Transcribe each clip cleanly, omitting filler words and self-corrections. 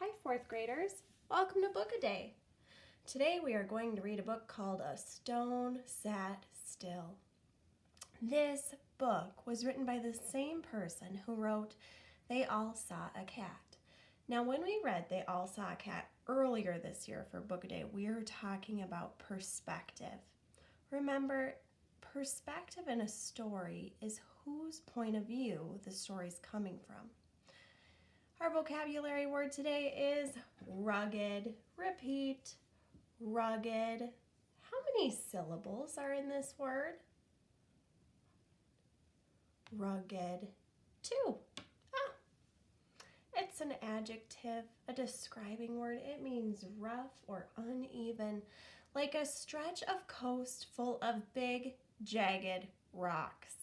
Hi, fourth graders. Welcome to Book a Day. Today we are going to read a book called A Stone Sat Still. This book was written by the same person who wrote They All Saw a Cat. Now, when we read They All Saw a Cat earlier this year for Book a Day, we were talking about perspective. Remember, perspective in a story is whose point of view the story is coming from. Our vocabulary word today is rugged. Repeat, rugged. How many syllables are in this word? Rugged. 2. It's an adjective, a describing word. It means rough or uneven, like a stretch of coast full of big, jagged rocks.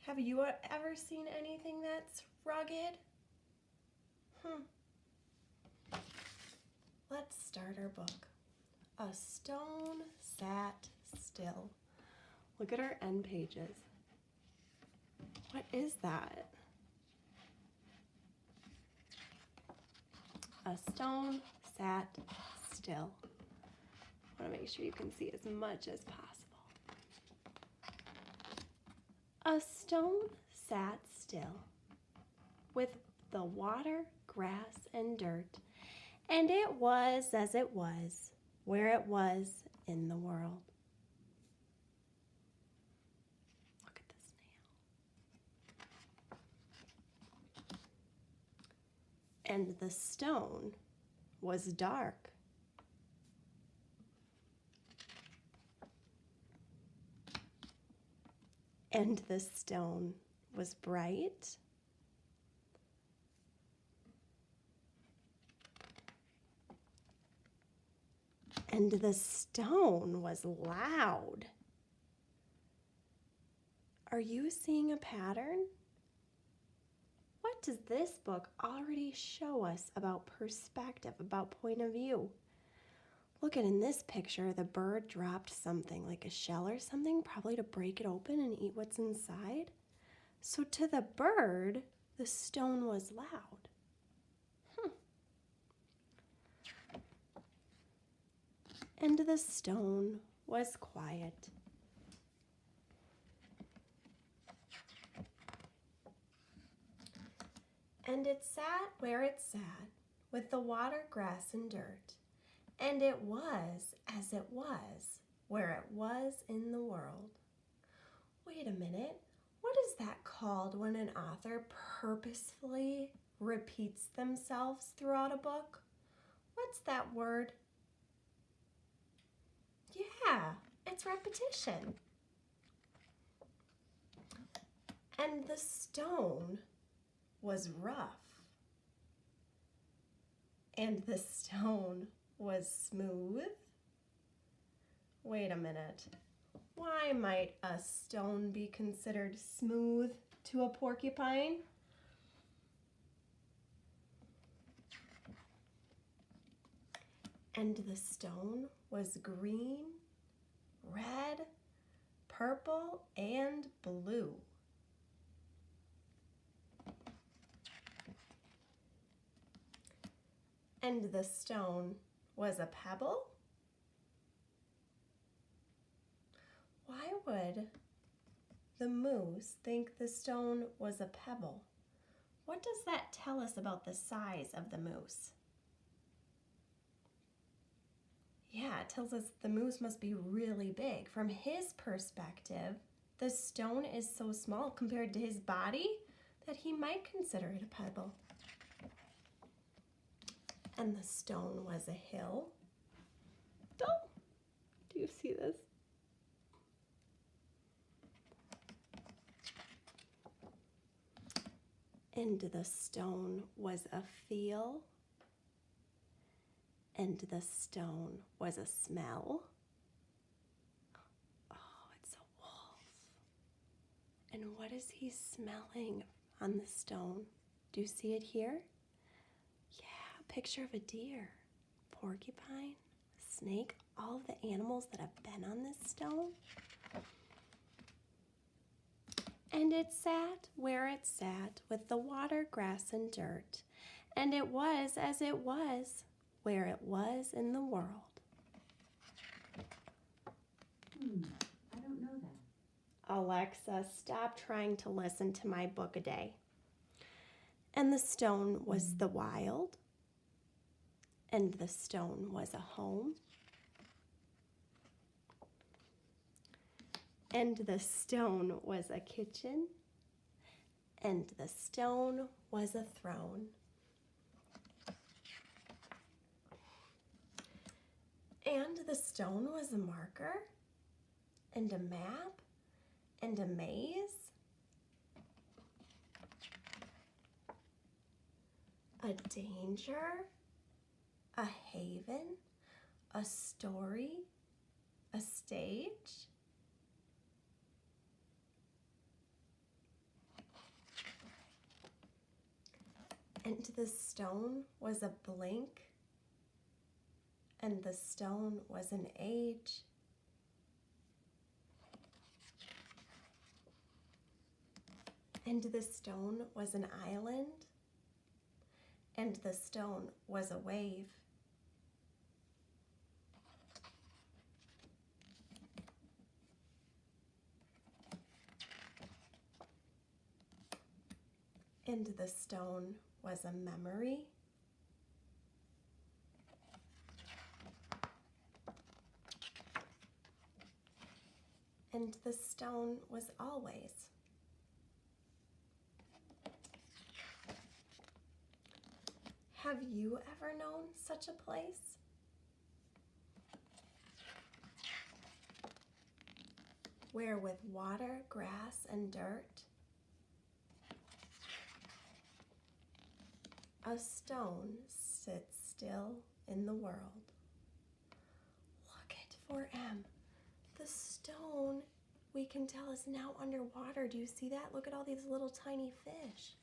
Have you ever seen anything that's rugged? Let's start our book. A Stone Sat Still. Look at our end pages. What is that? A stone sat still. I want to make sure you can see as much as possible. A stone sat still with the water, grass, and dirt, and it was as it was, where it was in the world. Look at the snail. And the stone was dark. And the stone was bright. And the stone was loud. Are you seeing a pattern? What does this book already show us about perspective, about point of view? Look at in this picture, the bird dropped something like a shell or something, probably to break it open and eat what's inside. So to the bird, the stone was loud. And the stone was quiet. And it sat where it sat, with the water, grass, and dirt. And it was as it was, where it was in the world. Wait a minute, what is that called when an author purposefully repeats themselves throughout a book? What's that word? Yeah, it's repetition. And the stone was rough. And the stone was smooth. Wait a minute. Why might a stone be considered smooth to a porcupine? And the stone was green, red, purple, and blue. And the stone was a pebble? Why would the moose think the stone was a pebble? What does that tell us about the size of the moose? Yeah, it tells us the moose must be really big. From his perspective, the stone is so small compared to his body that he might consider it a pebble. And the stone was a hill. Oh, do you see this? And the stone was a feel. And the stone was a smell. Oh, it's a wolf. And what is he smelling on the stone? Do you see it here? Yeah, a picture of a deer, porcupine, snake, all of the animals that have been on this stone. And it sat where it sat with the water, grass, and dirt. and it was as it was where it was in the world. I don't know that. Alexa, stop trying to listen to my book a day. And the stone was the wild, and the stone was a home, and the stone was a kitchen, and the stone was a throne. And the stone was a marker, and a map, and a maze, a danger, a haven, a story, a stage. And the stone was a blink, and the stone was an age. And the stone was an island, and the stone was a wave. And the stone was a memory, and the stone was always. Have you ever known such a place? Where with water, grass, and dirt, a stone sits still in the world. Look at 4M. The stone, we can tell, is now underwater. Do you see that? Look at all these little tiny fish.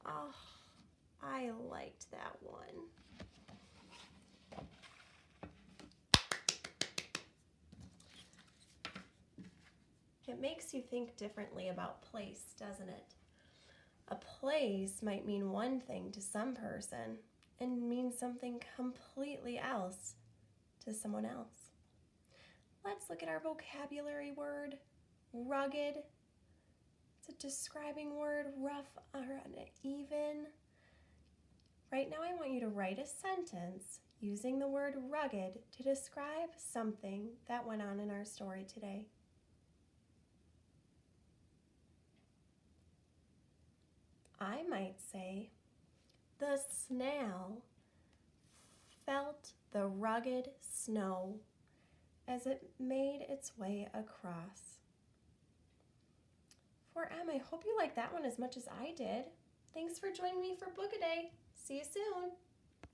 Oh, I liked that one. It makes you think differently about place, doesn't it? A place might mean one thing to some person and mean something completely else to someone else. Let's look at our vocabulary word, rugged. It's a describing word, rough or uneven. Right now I want you to write a sentence using the word rugged to describe something that went on in our story today. I might say, the snail felt the rugged snow as it made its way across. 4M, I hope you liked that one as much as I did. Thanks for joining me for Book a Day. See you soon.